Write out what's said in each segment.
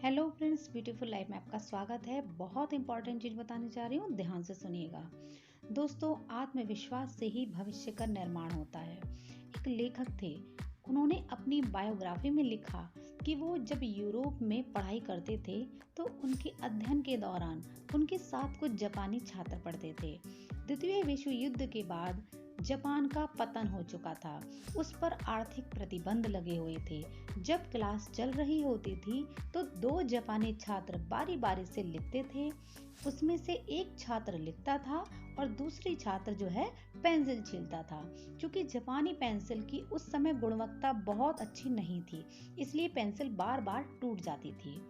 Hello friends, beautiful life में आपका स्वागत है। बहुत इंपॉर्टेंट चीज बताने जा रही हूँ, ध्यान से सुनिएगा। दोस्तों, आत्मविश्वास से ही भविष्य का निर्माण होता है। एक लेखक थे, उन्होंने अपनी बायोग्राफी में लिखा कि वो जब यूरोप में पढ़ाई करते थे तो उनके अध्ययन के दौरान उनके साथ कुछ जापानी छात्र पढ़ते थे। द्वितीय विश्व युद्ध के बाद जापान का पतन हो चुका था, उस पर आर्थिक प्रतिबंध लगे हुए थे। जब क्लास चल रही होती थी तो दो जापानी छात्र बारी बारी से लिखते थे। उसमें से एक छात्र लिखता था और दूसरी छात्र जो है पेंसिल छीलता था। क्योंकि जापानी पेंसिल की उस समय गुणवत्ता बहुत अच्छी नहीं थी, इसलिए पेंसिल बार बार टूट जाती थी।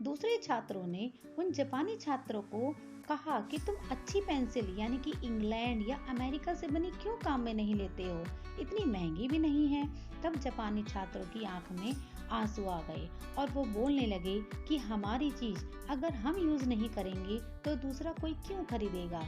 दूसरे छात्रों ने उन जापानी छात्रों को कहा कि तुम अच्छी पेंसिल यानी कि इंग्लैंड या अमेरिका से बनी क्यों काम में नहीं लेते हो, इतनी महंगी भी नहीं है। तब जापानी छात्रों की आंख में आंसू आ गए और वो बोलने लगे कि हमारी चीज अगर हम यूज नहीं करेंगे तो दूसरा कोई क्यों खरीदेगा।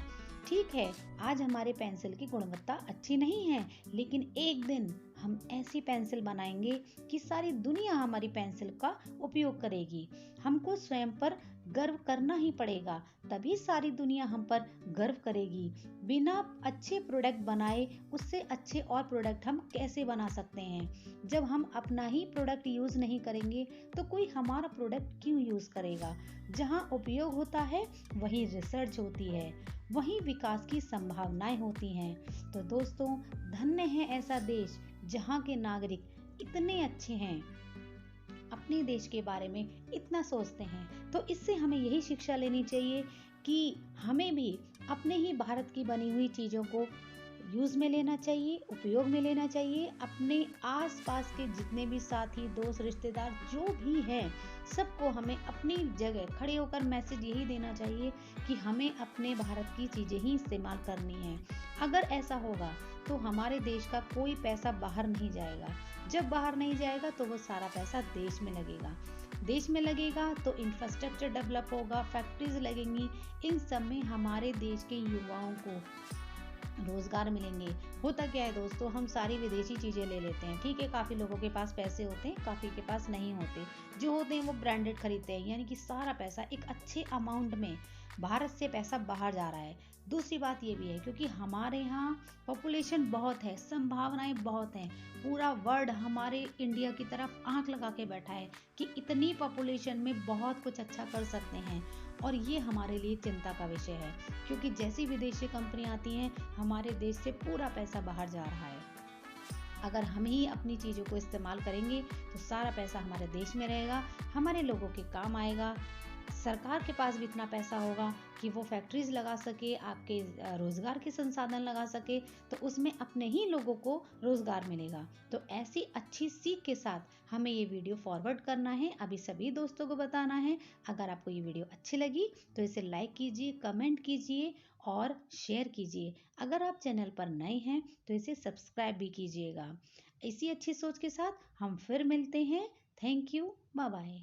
ठीक है, आज हमारे पेंसिल की गुणवत्ता अच्छी नहीं है, लेकिन एक दिन हम ऐसी पेंसिल बनाएंगे कि सारी दुनिया हमारी पेंसिल का उपयोग करेगी। हमको स्वयं पर गर्व करना ही पड़ेगा, तभी सारी दुनिया हम पर गर्व करेगी। बिना अच्छे प्रोडक्ट बनाए उससे अच्छे और प्रोडक्ट हम कैसे बना सकते हैं। जब हम अपना ही प्रोडक्ट यूज नहीं करेंगे तो कोई हमारा प्रोडक्ट क्यों यूज करेगा। जहाँ उपयोग होता है वहीं रिसर्च होती है, वहीं विकास की संभावनाएं होती हैं। तो दोस्तों, धन्य है ऐसा देश जहाँ के नागरिक इतने अच्छे हैं, अपने देश के बारे में इतना सोचते हैं। तो इससे हमें यही शिक्षा लेनी चाहिए कि हमें भी अपने ही भारत की बनी हुई चीज़ों को यूज़ में लेना चाहिए, उपयोग में लेना चाहिए। अपने आसपास के जितने भी साथी, दोस्त, रिश्तेदार जो भी हैं, सबको हमें अपनी जगह खड़े होकर मैसेज यही देना चाहिए कि हमें अपने भारत की चीज़ें ही इस्तेमाल करनी है। अगर ऐसा होगा तो हमारे देश का कोई पैसा बाहर नहीं जाएगा। जब बाहर नहीं जाएगा तो वो सारा पैसा देश में लगेगा। देश में लगेगा तो इंफ्रास्ट्रक्चर डेवलप होगा, फैक्ट्रीज लगेंगी। इन सब में हमारे देश के युवाओं को रोजगार मिलेंगे। होता क्या है दोस्तों, हम सारी विदेशी चीजें ले लेते हैं। ठीक है, काफी लोगों के पास पैसे होते हैं, काफी के पास नहीं होते। जो होते हैं वो ब्रांडेड खरीदते हैं, यानी कि सारा पैसा एक अच्छे अमाउंट में भारत से पैसा बाहर जा रहा है। दूसरी बात ये भी है क्योंकि हमारे यहाँ पॉपुलेशन बहुत है, संभावनाएं बहुत हैं। पूरा वर्ल्ड हमारे इंडिया की तरफ आंख लगा के बैठा है कि इतनी पॉपुलेशन में बहुत कुछ अच्छा कर सकते हैं। और ये हमारे लिए चिंता का विषय है क्योंकि जैसी विदेशी कंपनियां आती हैं, हमारे देश से पूरा पैसा बाहर जा रहा है। अगर हम ही अपनी चीज़ों को इस्तेमाल करेंगे तो सारा पैसा हमारे देश में रहेगा, हमारे लोगों के काम आएगा। सरकार के पास भी इतना पैसा होगा कि वो फैक्ट्रीज लगा सके, आपके रोजगार के संसाधन लगा सके, तो उसमें अपने ही लोगों को रोजगार मिलेगा। तो ऐसी अच्छी सीख के साथ हमें ये वीडियो फॉरवर्ड करना है, अभी सभी दोस्तों को बताना है। अगर आपको ये वीडियो अच्छी लगी तो इसे लाइक कीजिए, कमेंट कीजिए और शेयर कीजिए। अगर आप चैनल पर नए हैं तो इसे सब्सक्राइब भी कीजिएगा। इसी अच्छी सोच के साथ हम फिर मिलते हैं। Thank you, bye bye.